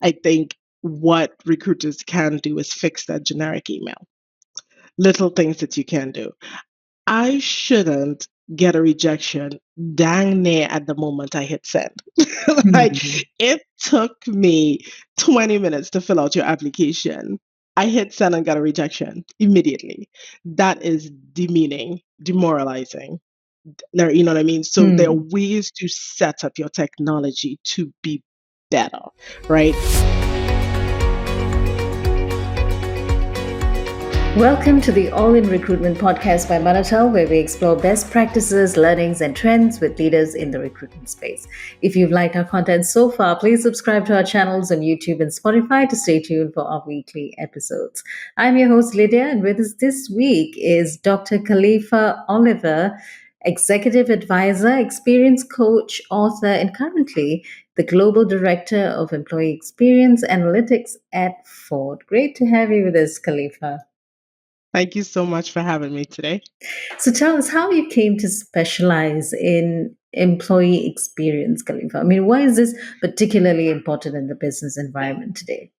I think what recruiters can do is fix that generic email. Little things that you can do. I shouldn't get a rejection dang near at the moment I hit send. Like, Hmm. it took me 20 minutes to fill out your application. I hit send and got a rejection immediately. That is demeaning, demoralizing. You know what I mean? So there are Hmm. ways to set up your technology to be better, right? Welcome to the All in Recruitment podcast by Manatal, where we explore best practices, learnings, and trends with leaders in the recruitment space. If you've liked our content so far, please subscribe to our channels on YouTube and Spotify to stay tuned for our weekly episodes. I'm your host, Lydia, and with us this week is Dr. Kalifa Oliver, executive advisor, experience coach, author, and currently the global director of employee experience analytics at Ford. Great to have you with us, Kalifa. Thank you so much for having me today. So tell us how you came to specialize in employee experience, Khalifa. I mean, why is this particularly important in the business environment today?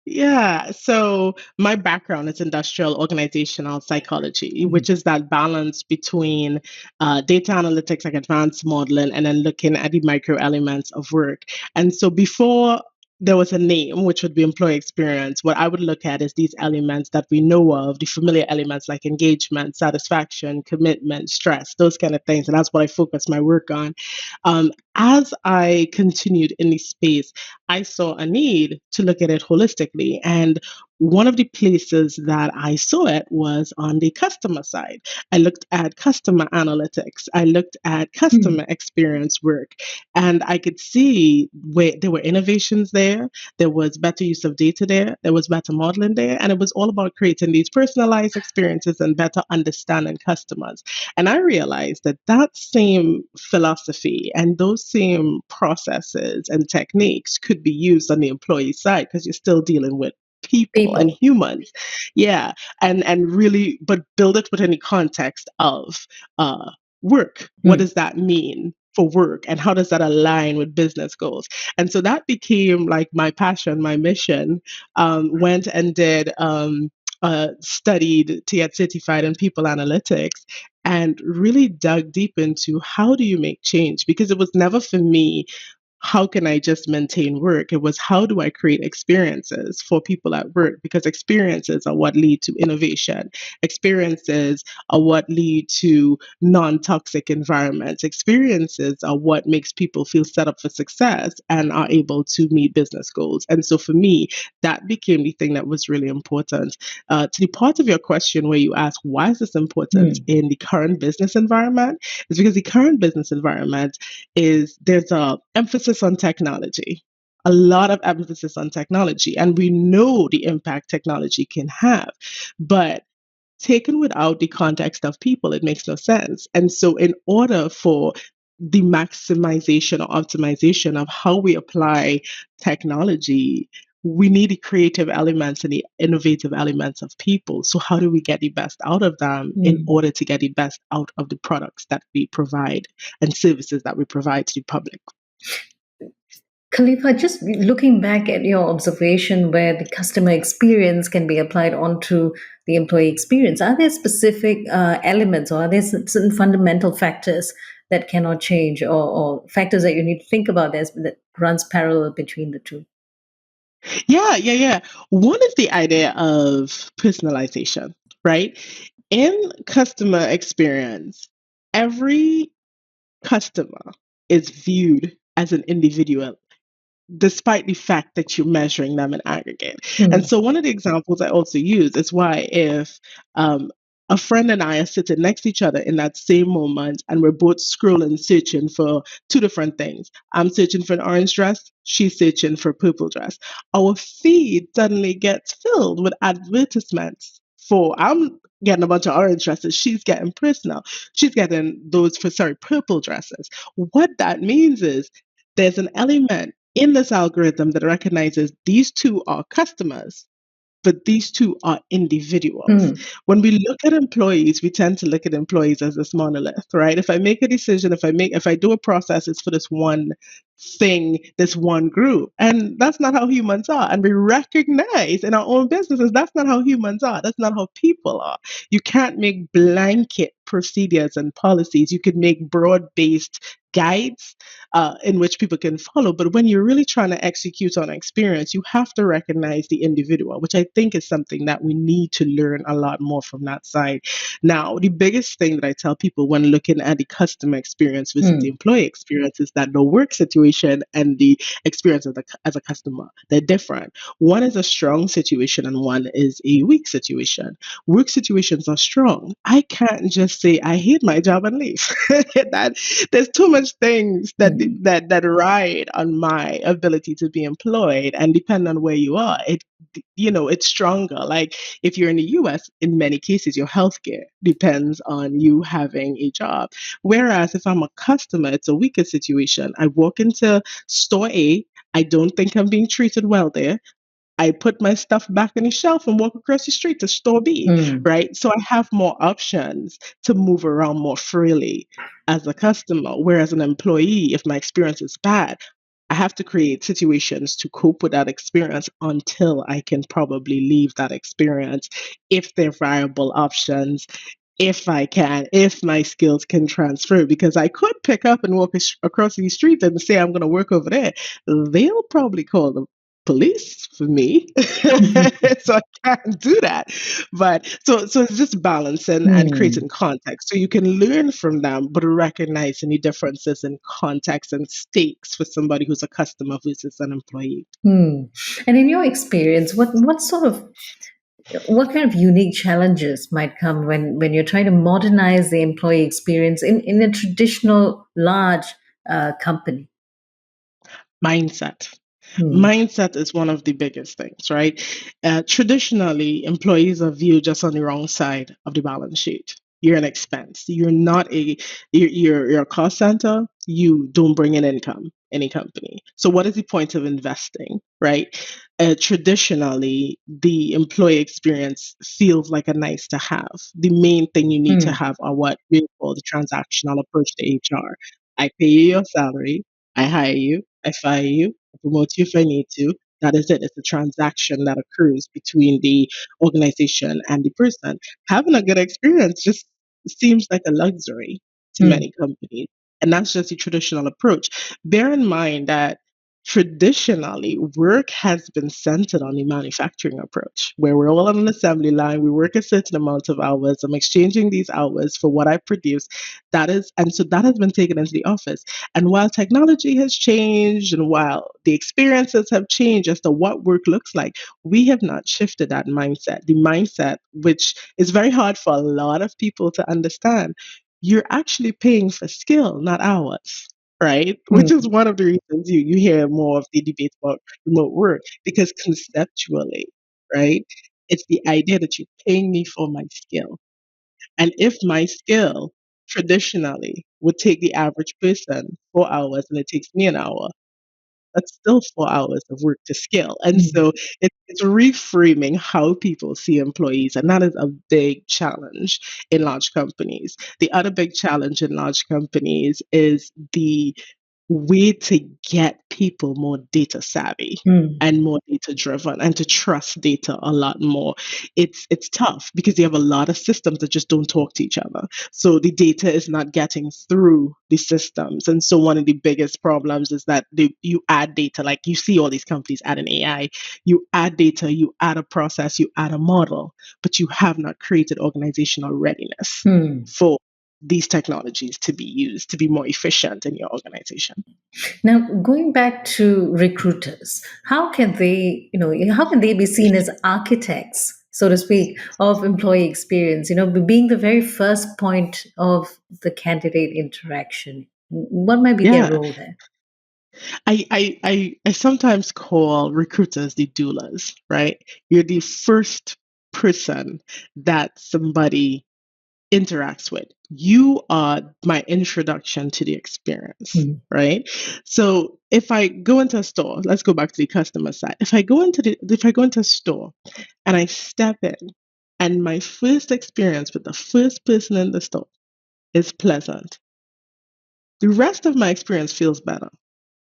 Yeah, so my background is industrial organizational psychology, which is that balance between data analytics, like advanced modeling, and then looking at the micro elements of work. And so before there was a name, which would be employee experience, what I would look at is these elements that we know of, the familiar elements like engagement, satisfaction, commitment, stress, those kind of things. And that's what I focus my work on. As I continued in this space, I saw a need to look at it holistically. And one of the places that I saw it was on the customer side. I looked at customer analytics, I looked at Hmm. customer experience work, and I could see where there were innovations there. There was better use of data there was better modeling there, and it was all about creating these personalized experiences and better understanding customers. And I realized that that same philosophy and those same processes and techniques could be used on the employee side because you're still dealing with people and People. humans. Yeah. And really, but build it within the context of work. What Hmm. does that mean for work, and how does that align with business goals? And so that became like my passion, my mission. Went and did studied to get certified in people analytics and really dug deep into how do you make change, because it was never for me how can I just maintain work? It was how do I create experiences for people at work? Because experiences are what lead to innovation. Experiences are what lead to non-toxic environments. Experiences are what makes people feel set up for success and are able to meet business goals. And so for me, that became the thing that was really important. To the part of your question where you ask, why is this important Hmm. in the current business environment? Is because the current business environment is there's a emphasis on technology, a lot of emphasis on technology, and we know the impact technology can have, but taken without the context of people, it makes no sense. And so in order for the maximization or optimization of how we apply technology, we need the creative elements and the innovative elements of people. So how do we get the best out of them in Hmm. order to get the best out of the products that we provide and services that we provide to the public? Khalifa, just looking back at your observation where the customer experience can be applied onto the employee experience, are there specific elements or are there certain fundamental factors that cannot change or factors that you need to think about that runs parallel between the two? Yeah. One is the idea of personalization, right? In customer experience, every customer is viewed as an individual, despite the fact that you're measuring them in aggregate. And Hmm. so, one of the examples I also use is why if a friend and I are sitting next to each other in that same moment and we're both scrolling, searching for two different things. I'm searching for an orange dress, she's searching for a purple dress. Our feed suddenly gets filled with advertisements for, I'm getting a bunch of orange dresses, she's getting personal, she's getting those for, sorry, purple dresses. What that means is there's an element in this algorithm that recognizes these two are customers, but these two are individuals. Mm. When we look at employees, we tend to look at employees as this monolith, right? If I make a decision, if I do a process, it's for this one thing, this one group. And that's not how humans are. And we recognize in our own businesses, that's not how humans are. That's not how people are. You can't make blanket procedures and policies. You could make broad-based guides in which people can follow. But when you're really trying to execute on experience, you have to recognize the individual, which I think is something that we need to learn a lot more from that side. Now, the biggest thing that I tell people when looking at the customer experience versus the Mm. employee experience is that the work situation and the experience as a customer, they're different. One is a strong situation and one is a weak situation. Work situations are strong. I can't just say I hate my job and leave. that there's too much things Mm. that ride on my ability to be employed, and depending on where you are, it's stronger. Like if you're in the US, in many cases your healthcare depends on you having a job, whereas if I'm a customer, it's a weaker situation. I walk into store A, I don't think I'm being treated well there. I put my stuff back on the shelf and walk across the street to store B, Mm. right? So I have more options to move around more freely as a customer. Whereas an employee, if my experience is bad, I have to create situations to cope with that experience until I can probably leave that experience if they're viable options, if my skills can transfer, because I could pick up and walk across the street and say I'm going to work over there. They'll probably call the police for me. So I can't do that. But so it's just balance and Mm. creating context. So you can learn from them, but recognizing the differences in context and stakes for somebody who's a customer versus an employee. Mm. And in your experience, what kind of unique challenges might come when you're trying to modernize the employee experience in a traditional large company? Mindset. Mm. Mindset is one of the biggest things, right? Traditionally, employees are viewed just on the wrong side of the balance sheet. You're an expense. You're not you're a cost center. You don't bring in income, any company. So what is the point of investing, right? Traditionally, the employee experience feels like a nice to have. The main thing you need to Mm. have are what we call the transactional approach to HR. I pay you your salary. I hire you. I fire you. I promote you if I need to. That is it. It's a transaction that occurs between the organization and the person. Having a good experience just seems like a luxury to Mm. many companies. And that's just the traditional approach. Bear in mind that traditionally, work has been centered on the manufacturing approach, where we're all on an assembly line, we work a certain amount of hours, I'm exchanging these hours for what I produce. And so that has been taken into the office. And while technology has changed and while the experiences have changed as to what work looks like, we have not shifted that mindset. The mindset, which is very hard for a lot of people to understand, you're actually paying for skill, not hours. Right? Which is Mm. one of the reasons you hear more of the debates about remote work, because conceptually, right, it's the idea that you're paying me for my skill. And if my skill traditionally would take the average person 4 hours and it takes me an hour, that's still 4 hours of work to scale. And Mm. so it's reframing how people see employees. And that is a big challenge in large companies. The other big challenge in large companies is the way to get people more data savvy Mm. and more data driven and to trust data a lot more. It's tough because you have a lot of systems that just don't talk to each other. So the data is not getting through the systems. And so one of the biggest problems is that you add data, like you see all these companies add an AI, you add data, you add a process, you add a model, but you have not created organizational readiness Mm. for these technologies to be used to be more efficient in your organization. Now, going back to recruiters, how can they be seen as architects, so to speak, of employee experience? Being the very first point of the candidate interaction. What might be their Yeah, role there? I sometimes call recruiters the doulas, right? You're the first person that somebody interacts with. You are my introduction to the experience, Mm. right? So if I go into a store, let's go back to the customer side. If I go into a store and I step in, and my first experience with the first person in the store is pleasant, the rest of my experience feels better,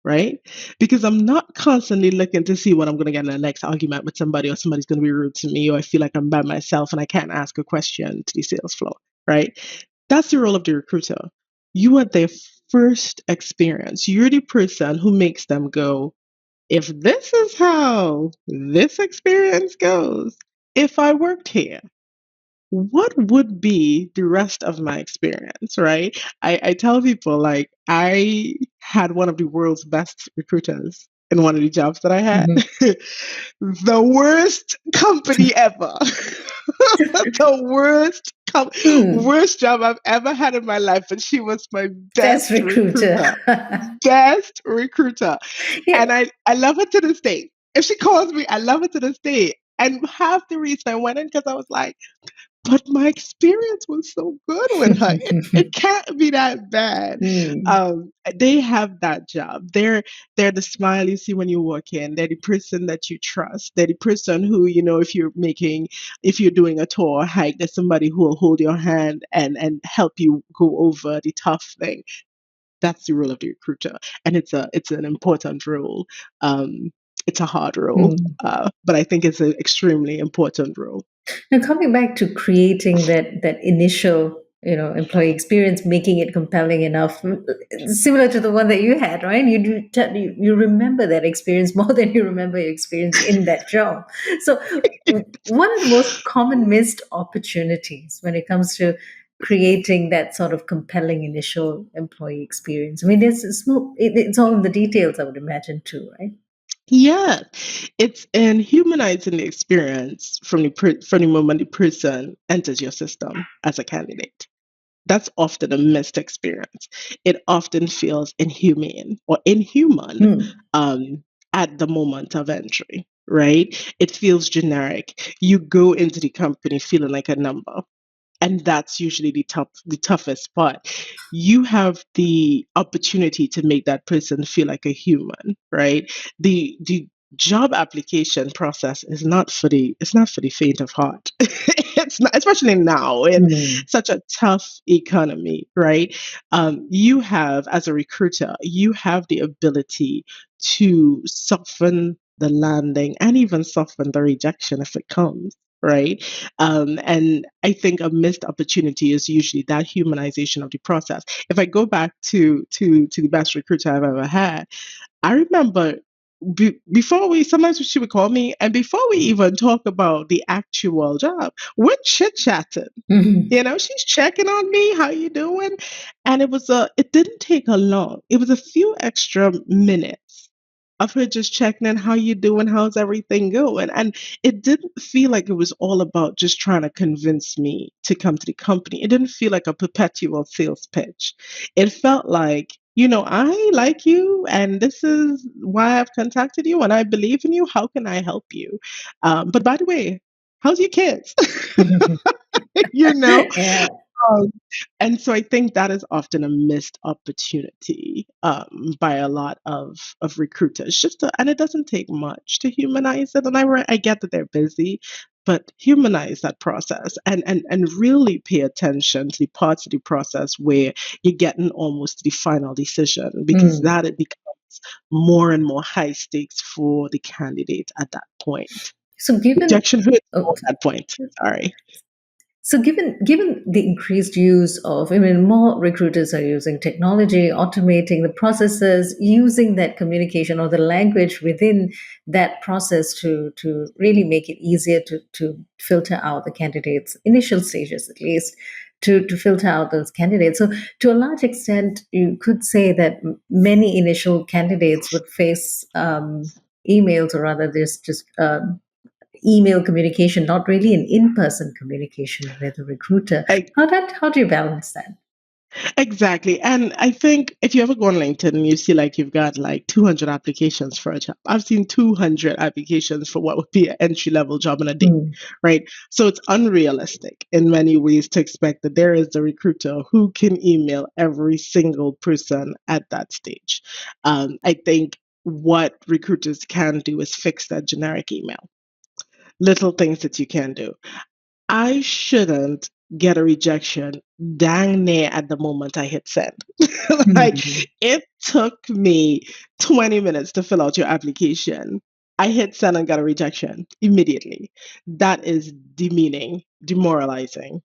right? Because I'm not constantly looking to see what I'm going to get in the next argument with somebody, or somebody's going to be rude to me, or I feel like I'm by myself and I can't ask a question to the sales floor, right? That's the role of the recruiter. You are their first experience. You're the person who makes them go, if this is how this experience goes, if I worked here, what would be the rest of my experience, right? I tell people, like, I had one of the world's best recruiters in one of the jobs that I had. Mhm. The worst company ever. The Hmm. worst job I've ever had in my life, and she was my Best best recruiter. recruiter. Best recruiter. Yeah. And I love her to this day. If she calls me, I love her to this day. And half the reason I went in, because I was like, but my experience was so good with her. It can't be that bad. Hmm. They have that job. They're the smile you see when you walk in. They're the person that you trust. They're the person who, if you're doing a tour or hike, there's somebody who will hold your hand and help you go over the tough thing. That's the role of the recruiter, and it's an important role. Um, it's a hard role, Hmm. but I think it's an extremely important role. Now, coming back to creating that initial, employee experience, making it compelling enough, similar to the one that you had, right? You remember that experience more than you remember your experience in that job. So, one of the most common missed opportunities when it comes to creating that sort of compelling initial employee experience. I mean, it's all in the details, I would imagine, too, right? Yeah, it's in humanizing the experience from the moment the person enters your system as a candidate. That's often a missed experience. It often feels inhumane or inhuman Hmm. um, at the moment of entry, right? It feels generic. You go into the company feeling like a number, and that's usually the toughest part. You have the opportunity to make that person feel like a human, right? The job application process is not for the it's not for the faint of heart. It's not, especially now in Hmm. such a tough economy, right? You have, as a recruiter, you have the ability to soften the landing and even soften the rejection if it comes, right? And I think a missed opportunity is usually that humanization of the process. If I go back to the best recruiter I've ever had, I remember before we sometimes she would call me, and before we even talk about the actual job, we're chit chatting. She's checking on me. How you doing? And it didn't take a long. It was a few extra minutes of her just checking in, how you doing, how's everything going? And it didn't feel like it was all about just trying to convince me to come to the company. It didn't feel like a perpetual sales pitch. It felt like, I like you, and this is why I've contacted you, and I believe in you. How can I help you? But by the way, how's your kids? you know Yeah. um, and so I think that is often a missed opportunity by a lot of recruiters. And it doesn't take much to humanize it. And I get that they're busy, but humanize that process and really pay attention to the parts of the process where you're getting almost to the final decision, because Hmm. that it becomes more and more high stakes for the candidate at that point. So given Rejection hurts oh, more at that point. Sorry. so given the increased use of, I mean, more recruiters are using technology, automating the processes, using that communication or the language within that process to really make it easier to filter out the candidates, initial stages at least, to filter out those candidates. So to a large extent, you could say that many initial candidates would face emails, or rather, there's just email communication, not really an in-person communication with a recruiter. I How do you balance that? Exactly. And I think if you ever go on LinkedIn and you see like you've got like 200 applications for a job, I've seen 200 applications for what would be an entry level job in a day, Mm, right? So it's unrealistic in many ways to expect that there is a recruiter who can email every single person at that stage. I think what recruiters can do is fix that generic email. Little things that you can do. I shouldn't get a rejection dang near at the moment I hit send. Like mm, it took me 20 minutes to fill out your application. I hit send and got a rejection immediately. That is demeaning, demoralizing.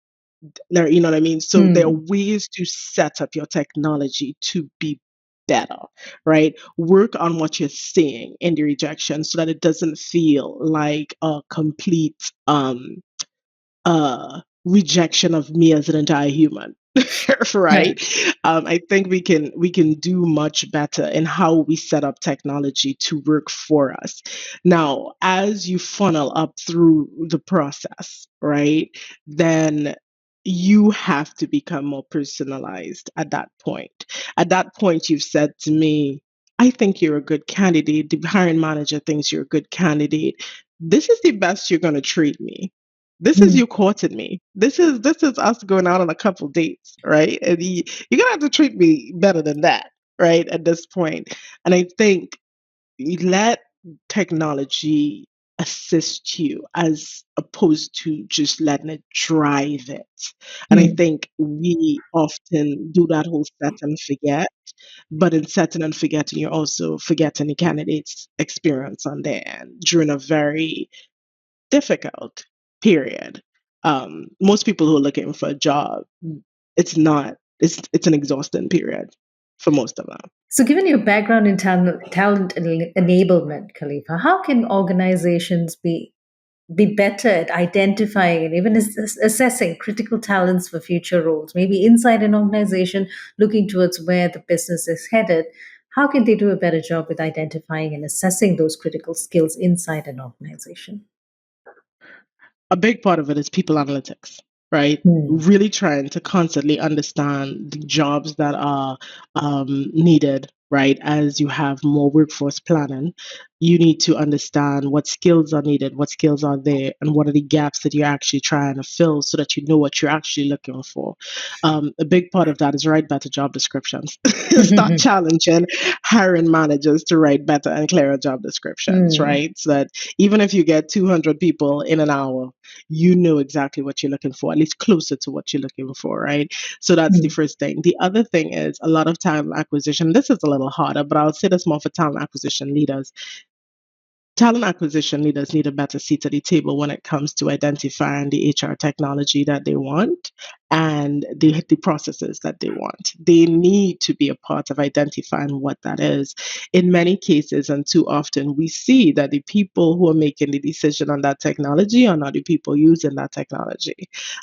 You know what I mean? So there are mm. ways to set up your technology to be better, right? Work on what you're seeing in the rejection so that it doesn't feel like a complete rejection of me as an entire human. Right. Right. I think we can do much better in how we set up technology to work for us. Now as you funnel up through the process, right, then you have to become more personalized at that point. At that point you've said to me, I think you're a good candidate, the hiring manager thinks you're a good candidate, this is the best you're going to treat me, this is Mm. you courting me. This is us going out on a couple dates, right? And you're gonna have to treat me better than that, right? At this point. And I think you let technology assist you as opposed to just letting it drive it. And I Mm. think we often do that whole set and forget. But in setting and forgetting, you're also forgetting the candidate's experience on their end during a very difficult period. Most people who are looking for a job, it's an exhausting period for most of them. So, given your background in talent enablement, Khalifa, how can organizations be better at identifying and even assessing critical talents for future roles? Maybe inside an organization, looking towards where the business is headed. How can they do a better job with identifying and assessing those critical skills inside an organization? A big part of it is people analytics, right? Hmm. Really trying to constantly understand the jobs that are needed, right? As you have more workforce planning, you need to understand what skills are needed, what skills are there, and what are the gaps that you're actually trying to fill so that you know what you're actually looking for. A big part of that is write better job descriptions. Start challenging hiring managers to write better and clearer job descriptions, Hmm. right? So that even if you get 200 people in an hour, you know exactly what you're looking for, at least closer to what you're looking for, right? So that's the Hmm. first thing. The other thing is a lot of talent acquisition. This is a little harder, but I'll say this more for talent acquisition leaders. Talent acquisition leaders need a better seat at the table when it comes to identifying the HR technology that they want and the processes that they want. They need to be a part of identifying what that is. In many cases, and too often, we see that the people who are making the decision on that technology are not the people using that technology.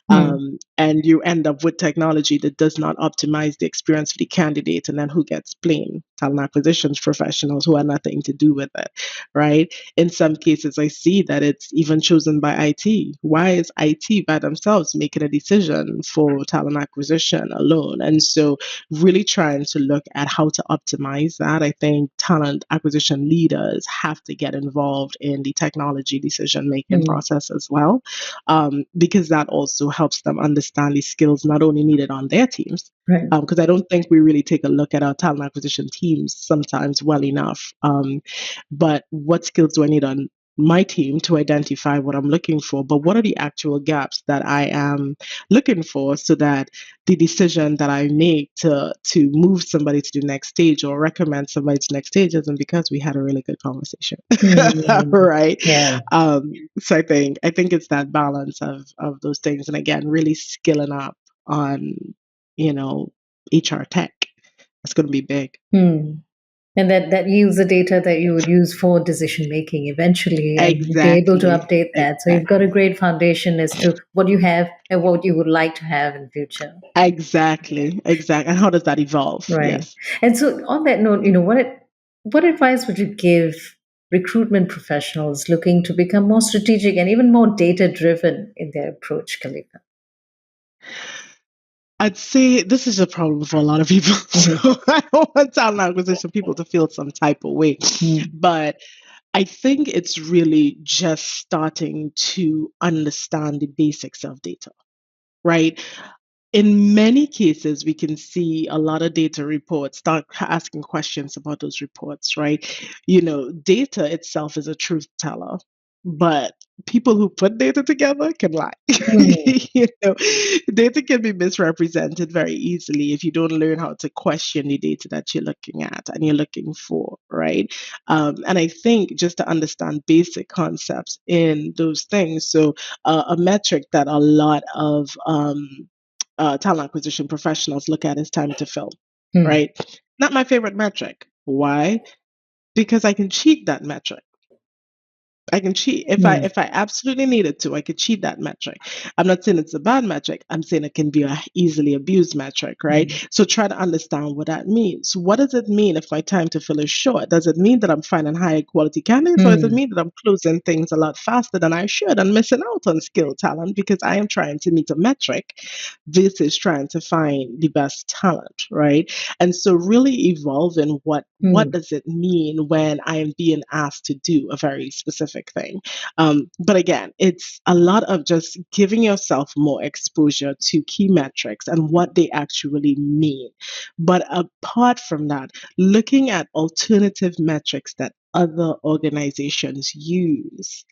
Hmm. And you end up with technology that does not optimize the experience for the candidate, and then who gets blamed? Talent acquisitions professionals who had nothing to do with it, right? In some cases, I see that it's even chosen by IT. Why is IT by themselves making a decision for talent acquisition alone? And so, really trying to look at how to optimize that. I think talent acquisition leaders have to get involved in the technology decision making Hmm. process as well, because that also helps them understand the skills not only needed on their teams, Right. because I don't think we really take a look at our talent acquisition teams sometimes well enough. But what skills do I need on my team to identify what I'm looking for? But what are the actual gaps that I am looking for so that the decision that I make to move somebody to the next stage or recommend somebody to the next stage isn't because we had a really good conversation, Hmm. right? Yeah. So I think it's that balance of those things, and again, really skilling up on you know HR tech. It's going to be big. Hmm. And that yields the data that you would use for decision making eventually, and you'd be able to Exactly. update that. So you've got a Exactly. great foundation as to what you have and what you would like to have in future. Exactly. Exactly. And how does that evolve? Right. Yes. And so on that note, what advice would you give recruitment professionals looking to become more strategic and even more data driven in their approach, Kalika? I'd say this is a problem for a lot of people. Mhm. So I don't want talent acquisition people to feel some type of way. Mm. But I think it's really just starting to understand the basics of data, right? In many cases, we can see a lot of data reports start asking questions about those reports, right? Data itself is a truth teller, but people who put data together can lie. Mm. you know, Data can be misrepresented very easily if you don't learn how to question the data that you're looking at and you're looking for, right? And I think just to understand basic concepts in those things. So, a metric that a lot of talent acquisition professionals look at is time to fill, Mm. right? Not my favorite metric. Why? Because I can cheat that metric. I can cheat Mm. if I absolutely needed to. I could cheat that metric. I'm not saying it's a bad metric. I'm saying it can be a easily abused metric, right? Mm. So try to understand what that means. What does it mean if my time to fill is short? Does it mean that I'm finding high quality candidates, or does it Mm. mean that I'm closing things a lot faster than I should and missing out on skill talent because I am trying to meet a metric? This is trying to find the best talent, right? And so really evolving what Mm. does it mean when I am being asked to do a very specific thing. But again, it's a lot of just giving yourself more exposure to key metrics and what they actually mean. But apart from that, looking at alternative metrics that other organizations use,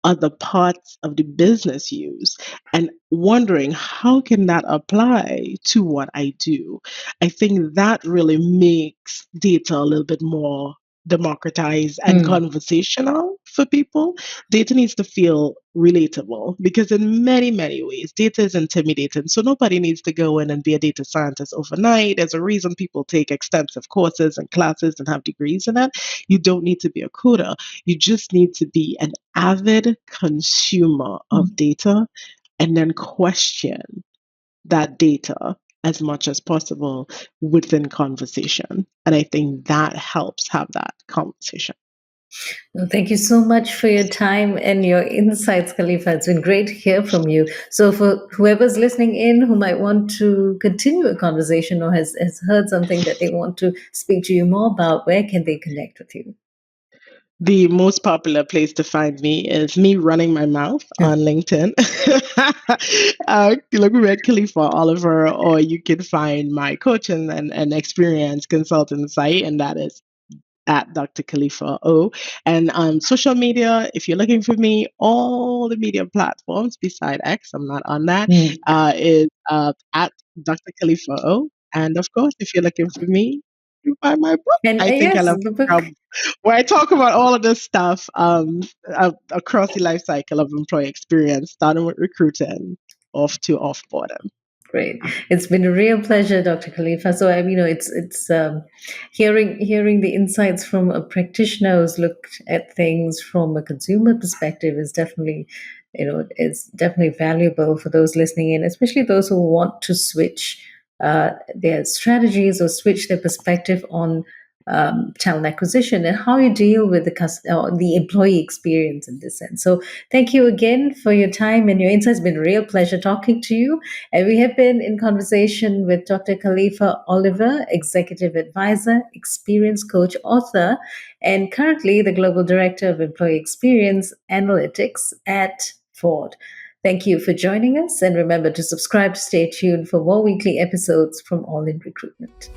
other parts of the business use, and wondering how can that apply to what I do. I think that really makes data a little bit more democratized and Mm. conversational for people. Data needs to feel relatable because in many, many ways, data is intimidating. So nobody needs to go in and be a data scientist overnight. There's a reason people take extensive courses and classes and have degrees in it. You don't need to be a coder. You just need to be an avid consumer of Mm. data and then question that data as much as possible within conversation. And I think that helps have that conversation. Well, thank you so much for your time and your insights, Khalifa. It's been great to hear from you. So, for whoever's listening in who might want to continue a conversation or has heard something that they want to speak to you more about, where can they connect with you? The most popular place to find me is me running my mouth on LinkedIn. You look me at Kalifa Oliver, or you can find my coaching and experience consultant site, and that is at Dr. Kalifa O. And social media, if you're looking for me, all the media platforms beside X, I'm not on that, Mm. is at Dr. Khalifa O. And of course, if you're looking for me, you can find my book. And I think I yes, love the book. where I talk about all of this stuff across the life cycle of employee experience, starting with recruiting, off to offboarding. Great. It's been a real pleasure, Dr. Khalifa. So, it's hearing the insights from a practitioner who's looked at things from a consumer perspective is definitely, is definitely valuable for those listening in, especially those who want to switch their strategies or switch their perspective on talent acquisition and how you deal with the employee experience in this sense. So, thank you again for your time and your insights. It's been a real pleasure talking to you. And we have been in conversation with Dr. Kalifa Oliver, Executive Advisor, Experience Coach, author, and currently the Global Director of Employee Experience Analytics at Ford. Thank you for joining us, and remember to subscribe to stay tuned for more weekly episodes from All in Recruitment.